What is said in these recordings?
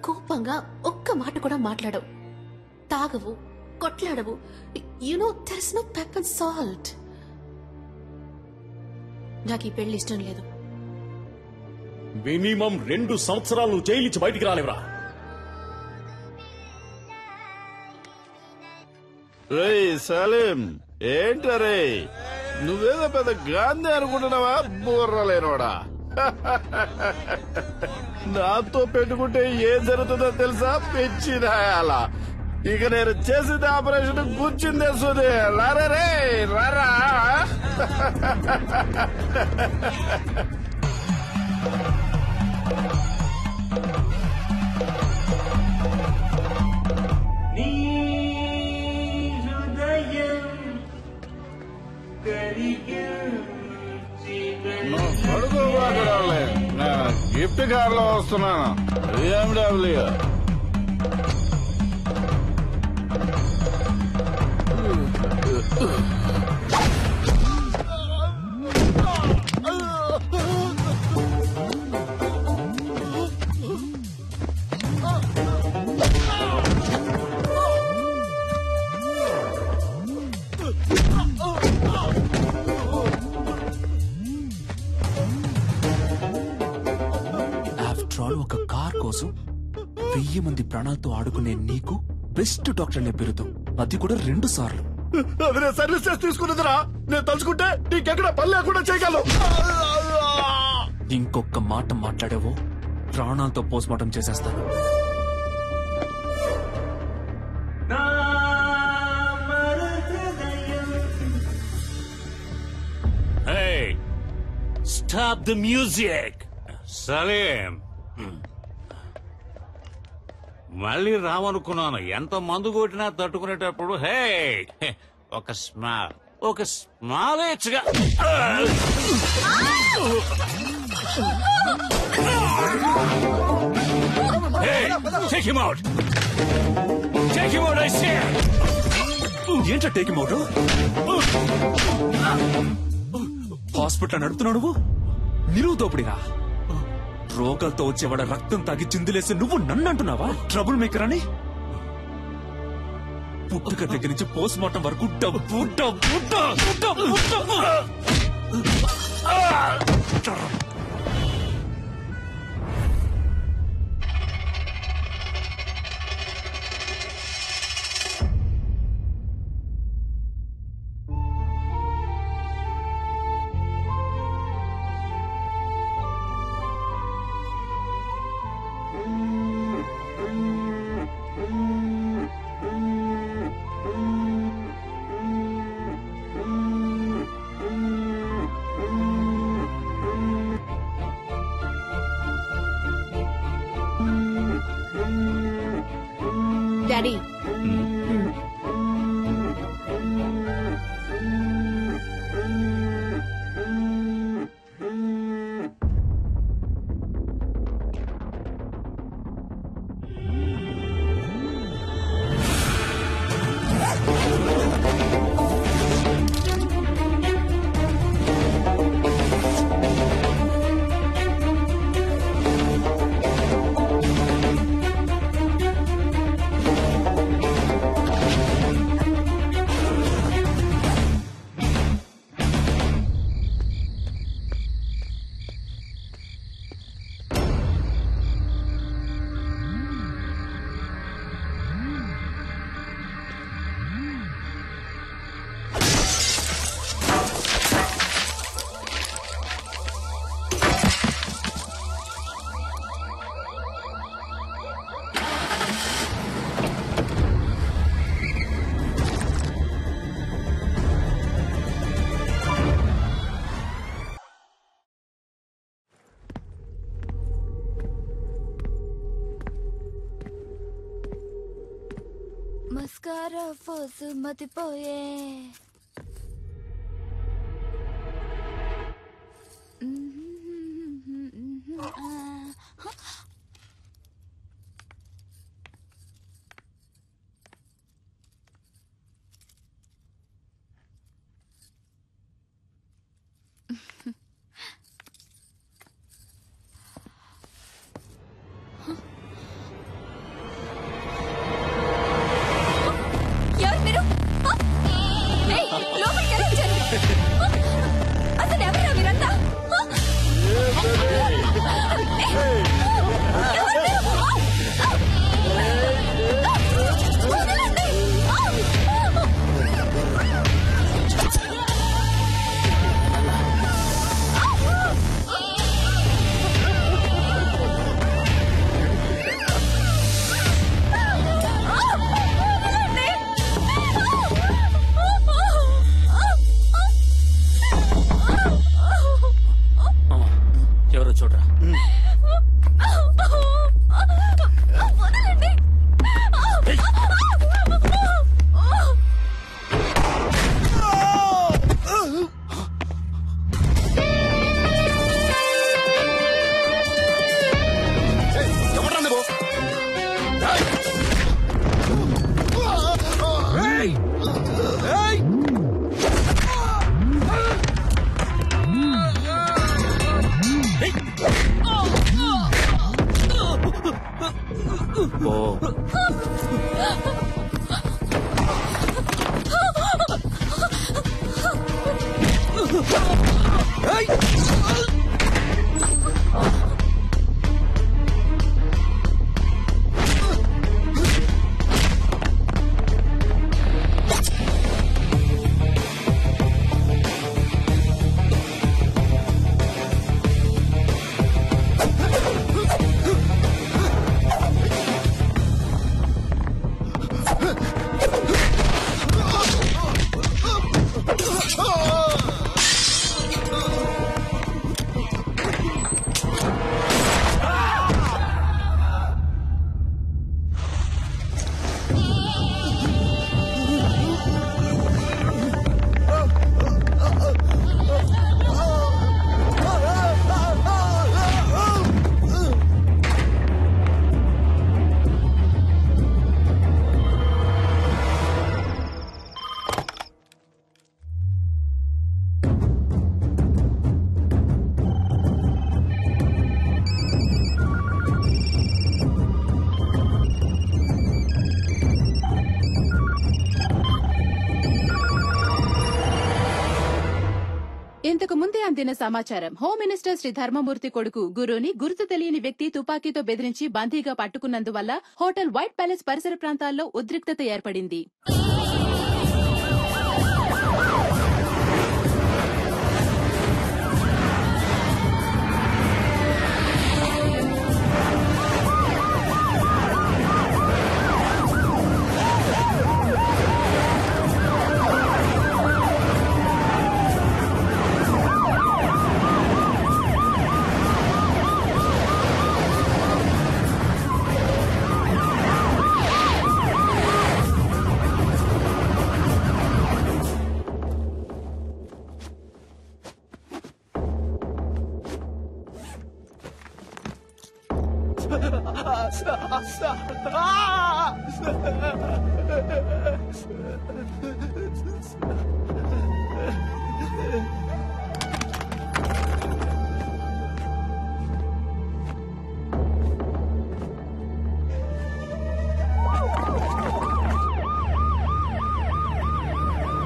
కోపంగా ఒక్క మాట కూడా మాట్లాడవు, తాగవు, కొట్లాడవు. there is no pep and salt. నాకు ఈ పెళ్లి ఇష్టం లేదు. మినిమం 2 సంవత్సరాలు జైలించి బయటికి రాలేవరా? రే సలీం, ఏంటరే నువ్వేదో పెద్ద గాంధీ అనుకుంటున్నావా? బుర్రలేనోడా, నాతో పెట్టుకుంటే ఏం జరుగుతుందో తెలుసా? పెంచిదాయాలా. ఇక నేను చేసేది ఆపరేషన్ కూర్చుంది తెలుసుది. లారే రారా. పడుకోబాకరాలే, నేను గిఫ్ట్ కార్ లో వస్తున్నాను. BMW. ఒక కార్ కోసం 1000 మంది ప్రాణాలతో ఆడుకునే నీకు బెస్ట్ డాక్టర్ అనే బిరుదు, అది కూడా 2 సార్లు. అది నేను సర్వీస్ చేసి తీసుకున్నదిరా. నేను తలుచుకుంటే నీకెక్కడ పని లేకుండా చేయగలను. ఇంకొక మాట మాట్లాడేవో ప్రాణాలతో పోస్ట్మార్టం చేసేస్తాను. Stop the music, Salim. మళ్ళీ రావనుకున్నాను. ఎంత మందు కొట్టినా తట్టుకునేటప్పుడు హే ఒక స్మాల్ ఇచ్చగా. ఏంటో టేక్ అవుట్? హాస్పిటల్ నడుపుతున్నావు నువ్వు? నిలువు దోపిడిగా రోగాలతో వచ్చేవాడ రక్తం తాగి చిందులేసి నువ్వు నన్ను అంటున్నావా ట్రబుల్ మేకర్ అని? పుట్టుక దగ్గర నుంచి పోస్ట్ మార్టం వరకు డబ్బు డబ్బు డబ్బు డబ్బు డబ్బు. డాడీ, మస్కారా ఫోసు మతిపోయే. పో. ఇంతకు ముందే అందిన సమాచారం. హోమ్ మినిస్టర్ శ్రీ ధర్మమూర్తి కొడుకు గురుని గుర్తు తెలియని వ్యక్తి తుపాకీతో బెదిరించి బందీగా పట్టుకున్నందువల్ల హోటల్ వైట్ ప్యాలెస్ పరిసర ప్రాంతాల్లో ఉద్రిక్తత ఏర్పడింది.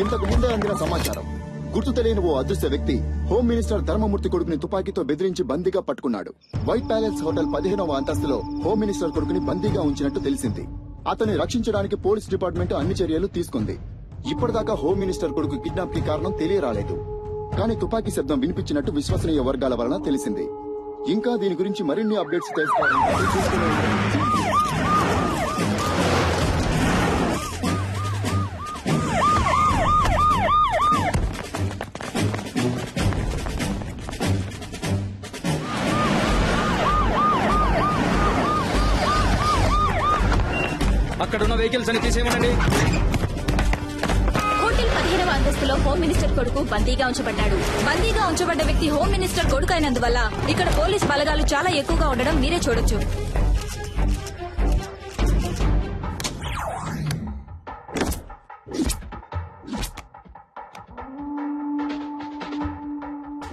ఇంతకు ముందే అందిన సమాచారం. గుర్తు తెలియని ఓ అదృశ్య వ్యక్తి హోమ్ మినిస్టర్ ధర్మమూర్తి కొడుకుని తుపాకీతో బెదిరించి బందీగా పట్టుకున్నాడు. వైట్ ప్యాలెస్ హోటల్ 15వ అంతస్తులో హోమ్ మినిస్టర్ కొడుకుని బందీగా ఉంచినట్టు తెలిసింది. అతన్ని రక్షించడానికి పోలీస్ డిపార్ట్మెంట్ అన్ని చర్యలు తీసుకుంది. ఇప్పటిదాకా హోమ్ మినిస్టర్ కొడుకు కిడ్నాప్ కి కారణం తెలియరాలేదు. కానీ తుపాకీ శబ్దం వినిపించినట్టు విశ్వసనీయ వర్గాల వలన తెలిసింది. ఇంకా దీని గురించి మరిన్ని అప్డేట్స్ తెలుసుకోవాలంటే చూస్తూనే ఉండండి. అక్కడున్న వెహికల్స్ అని తీసేయమనండి. హోటల్ 15వ అంతస్తులో హోమ్ మినిస్టర్ కొడుకు బందీగా ఉంచబడ్డాడు. బందీగా ఉంచబడ్డ వ్యక్తి హోమ్ మినిస్టర్ కొడుకు అయినందువల్ల ఇక్కడ పోలీస్ బలగాలు చాలా ఎక్కువగా ఉండడం మీరే చూడొచ్చు.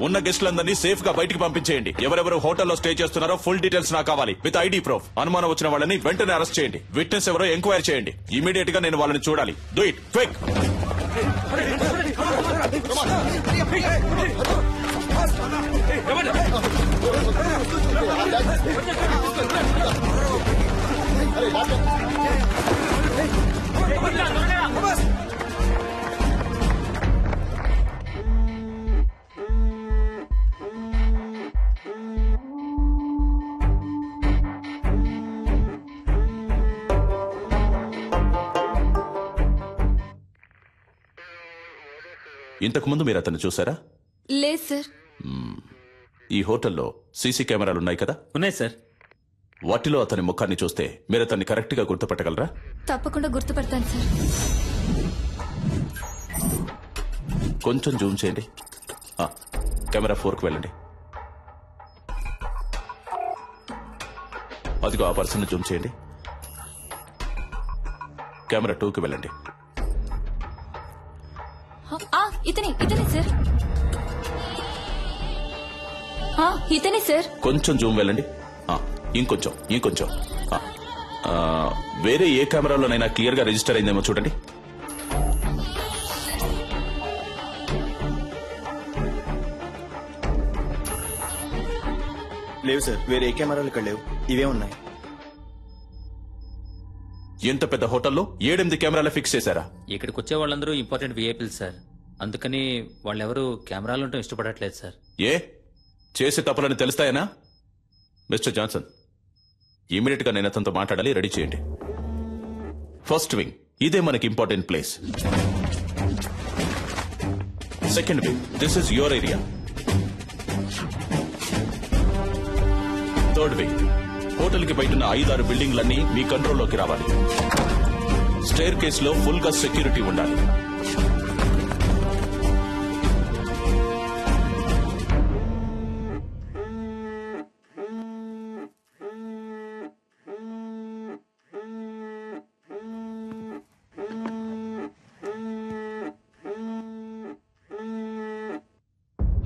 ఉన్న గెస్టులందరినీ సేఫ్ గా బయటికి పంపించేయండి. ఎవరెవరు హోటల్లో స్టే చేస్తున్నారో ఫుల్ డీటెయిల్స్ నాకు కావాలి విత్ ఐడి ప్రూఫ్. అనుమానం వచ్చిన వాళ్ళని వెంటనే అరెస్ట్ చేయండి. విట్నెస్ ఎవరో ఎంక్వైరీ చేయండి. ఇమీడియట్ గా నేను వాళ్ళని చూడాలి. Do it quick. ఇంతకు ముందు మీరు అతన్ని చూసారా? లేదు సార్. ఈ హోటల్లో సీసీ కెమెరాలు ఉన్నాయి కదా? ఉన్నాయి సార్. వాటిలో అతని ముఖాన్ని చూస్తే మీరు అతన్ని కరెక్ట్ గా గుర్తుపట్టగలరా? తప్పకుండా గుర్తుపడతాను సార్. కొంచెం జూమ్ చేయండి. కెమెరా 4కు వెళ్ళండి. అదిగో ఆ పర్సన్ జూమ్ చేయండి. కెమెరా 2కి వెళ్ళండి. ఇతనే సార్. ఇతనే సార్. కొంచెం జూమ్ వెళ్ళండి. ఇంకొంచెం వేరే ఏ కెమెరాలోనైనా క్లియర్ గా రిజిస్టర్ అయిందేమో చూడండి. లేవు సార్, వేరే ఏ కెమెరాలు ఇక్కడ లేవు, ఇవే ఉన్నాయి. ఎంత పెద్ద హోటల్లో 7-8 కెమెరాలు ఫిక్స్ చేశారా? ఇక్కడికి వచ్చే వాళ్ళందరూ ఇంపార్టెంట్ విఐపీలు సార్, అందుకని వాళ్ళెవరూ కెమెరాలు ఉండటం ఇష్టపడట్లేదు సార్. ఏ చేసే తప్పులని తెలుస్తాయనా? మిస్టర్ జాన్సన్, ఇమీడియట్ గా నేను అతనితో మాట్లాడాలి, రెడీ చేయండి. ఫస్ట్ వింగ్, ఇదే మనకి important place. Second wing, this is your area. Third wing, hotel కి బయట 5-6 బిల్డింగ్లన్నీ మీ కంట్రోల్లోకి రావాలి. స్టేర్ కేస్ లో ఫుల్ గా సెక్యూరిటీ ఉండాలి.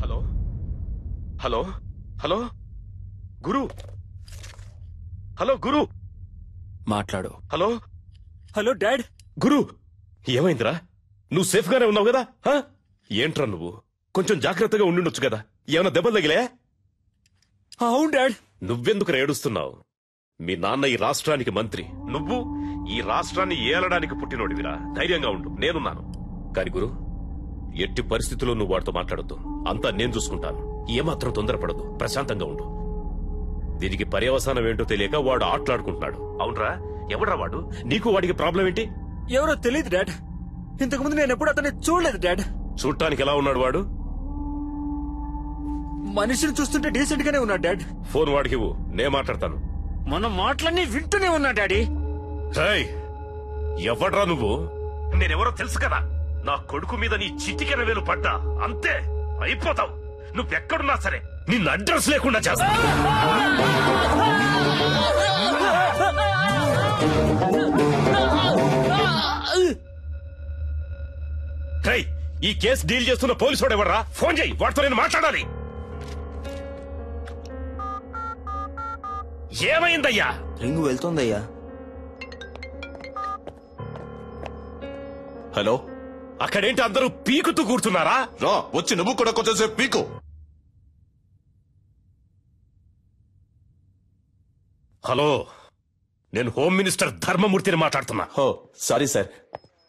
హలో హలో హలో గురు, హలో గురు, మాట్లాడు. Hello hello dad. గురు, ఏమైందిరా? నువ్వు సేఫ్ గానే ఉన్నావు కదా? ఏంట్రా నువ్వు? కొంచెం జాగ్రత్తగా ఉండుండొచ్చు కదా. ఏమైనా దెబ్బలు తగిలే? అవును డాడ్. నువ్వెందుకు ఏడుస్తున్నావు? మీ నాన్న ఈ రాష్ట్రానికి మంత్రి, నువ్వు ఈ రాష్ట్రాన్ని ఏలడానికి పుట్టినోడివిరా. ధైర్యంగా ఉండు, నేనున్నాను. కాని గురు, ఎట్టి పరిస్థితుల్లో నువ్వు వాడితో మాట్లాడొద్దు. అంతా నేను చూసుకుంటాను. ఏమాత్రం తొందరపడదు, ప్రశాంతంగా ఉండు. దీనికి పర్యవసానం ఏంటో తెలియక వాడు ఆటలాడుకుంటున్నాడు. అవునరా? ఎవడ్రా వాడు? నీకు వాడికి ప్రాబ్లం ఏంటి? ఎవరో తెలియదు డాడ్. ఇంతకుముందు నేను ఎప్పుడు అతన్ని చూడలేదు డాడ్. చూడటానికి ఎలా ఉన్నాడు వాడు? మనిషిని చూస్తుంటే డీసెంట్ గానే ఉన్నాడు డాడ్. ఫోన్ వాడికి ఇవ్వు, నేను మాట్లాడతాను. మన మాటలన్నీ వింటూనే ఉన్నా డాడీ. ఎవడ్రా నువ్వు? నేనెవరో తెలుసు కదా. నా కొడుకు మీద నీ చిటికెన వేలు పడ్డా అంతే, అయిపోతావు. నువ్వెక్కడున్నా సరే నిన్ను అడ్రస్ లేకుండా చేస్తా. ఈ కేసు డీల్ చేస్తున్న పోలీసు వాడు ఎవర్రా? ఫోన్ చేయి, వాడితో నేను మాట్లాడాలి. ఏమైందయ్యా? రింగు వెళ్తోందయ్యా. హలో, అక్కడేంటి అందరూ పీకుతూ కూర్చున్నారా? రా, వచ్చి నువ్వు కూడా కొంచెంసేపు పీకు. హలో, నేను హోమ్ మినిస్టర్ ధర్మమూర్తిని మాట్లాడుతున్నా. హో, సారీ సార్,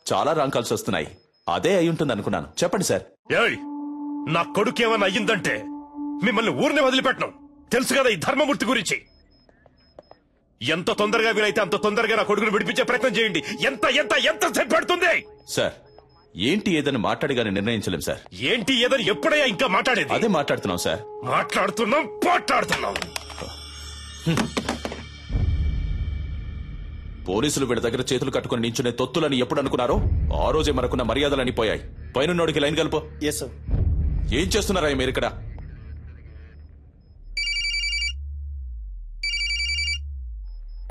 చాలా రాంగ్ కాల్స్ వస్తున్నాయి. అదే అయి ఉంటుంది అనుకున్నాను. చెప్పండి సార్. ఏయ్, నా కొడుకు ఏమన్నా అయ్యిందంటే మిమ్మల్ని ఊరిని వదిలిపెట్టను. తెలుసు కదా ఈ ధర్మమూర్తి గురించి. ఎంత తొందరగా వీలైతే అంత తొందరగా నా కొడుకును విడిపించే ప్రయత్నం చేయండి. ఎంత ఎంత ఎంత సేపు పడుతుంది? సార్, ఏంటి ఏదని మాట్లాడిగానే నిర్ణయించలేం సార్. ఏంటి ఏదని ఎప్పుడయ్యా ఇంకా మాట్లాడేది? అదే మాట్లాడుతున్నాం సార్. పోట్లాడుతున్నాం. పోలీసులు వీళ్ళ దగ్గర చేతులు కట్టుకుని నించునే తొత్తులని ఎప్పుడు అనుకున్నారో ఆ రోజే మనకున్న మర్యాదలని పోయాయి. పైనున్నోడికి లైన్ కలుపు. Yes sir. ఏం చేస్తున్నారా మీరు ఇక్కడ?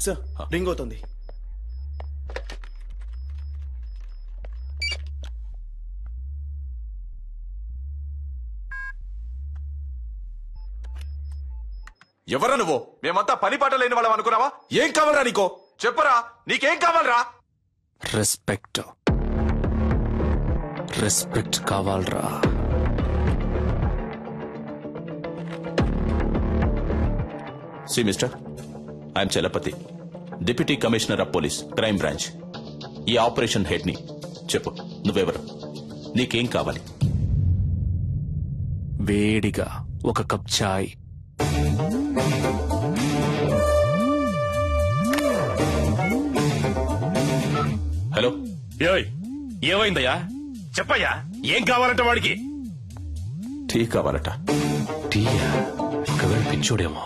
సార్, రింగ్ అవుతుంది. ఎవరా నువ్వు? మేమంతా పని పాట లేని వాళ్ళం అనుకున్నావా? ఏం కావాలరా నీకో? చెప్పరా, నీకేం కావాలరా? రెస్పెక్ట్, రెస్పెక్ట్ కావాలరా. See mister, I'm Chalapathi, deputy commissioner of police, crime branch. ఈ ఆపరేషన్ హెడ్ ని. చెప్పు, నువ్వెవరు? నీకేం కావాలి? వేడిగా ఒక కప్ చాయ్. హలో, ఏమైందయ్యా? చెప్పయ్యా, ఏం కావాలంట వాడికి? టీ కావాలట. టీయా? ఒకవేళ పిచ్చోడేమో.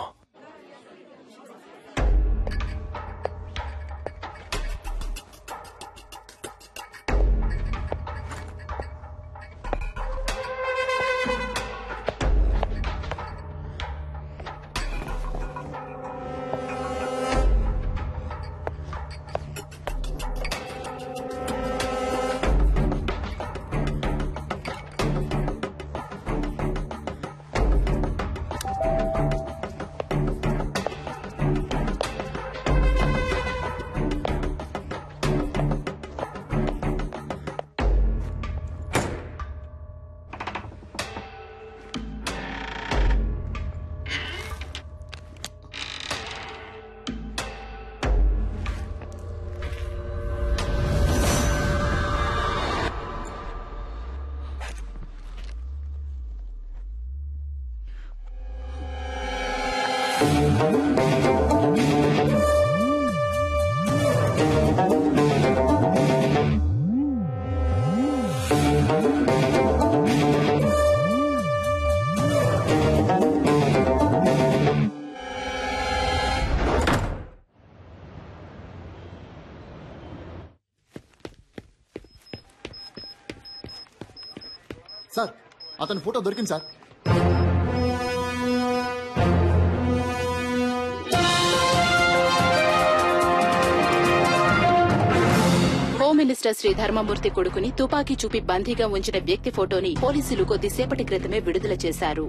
సార్ అతని ఫోటో దొరికింది సార్. హోమ్ మినిస్టర్ శ్రీ ధర్మమూర్తి కొడుకుని తుపాకీ చూపి బందీగా ఉంచిన వ్యక్తి ఫోటోని పోలీసులు కొద్దిసేపటి క్రితమే విడుదల చేశారు.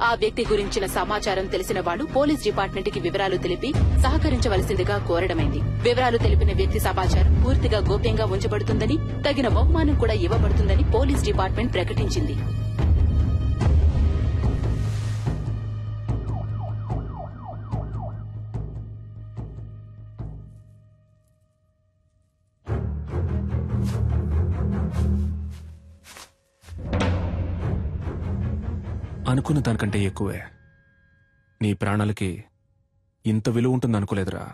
ఆ వ్యక్తి గురించిన సమాచారం తెలిసిన వాళ్లు పోలీస్ డిపార్ట్మెంట్ కి వివరాలు తెలిపి సహకరించవలసిందిగా కోరడమైంది. వివరాలు తెలిపిన వ్యక్తి సమాచారం పూర్తిగా గోప్యంగా ఉంచబడుతుందని, తగిన బహుమానం కూడా ఇవ్వబడుతుందని పోలీస్ డిపార్ట్మెంట్ ప్రకటించింది. అనుకున్న దానికంటే ఎక్కువే. నీ ప్రాణాలకి ఇంత విలువ ఉంటుంది అనుకోలేదురా.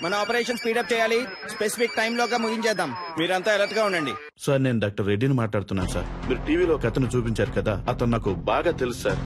మన ఆపరేషన్ స్పీడప్ చేయాలి. స్పెసిఫిక్ టైం లోగా ముగించేద్దాం. మీరంతా అలర్ట్ గా ఉండండి. సార్ నేను డాక్టర్ రెడ్డిని మాట్లాడుతున్నాను సార్. మీరు టీవీలో ఒక అతను చూపించారు కదా, అతను నాకు బాగా తెలుసు సార్.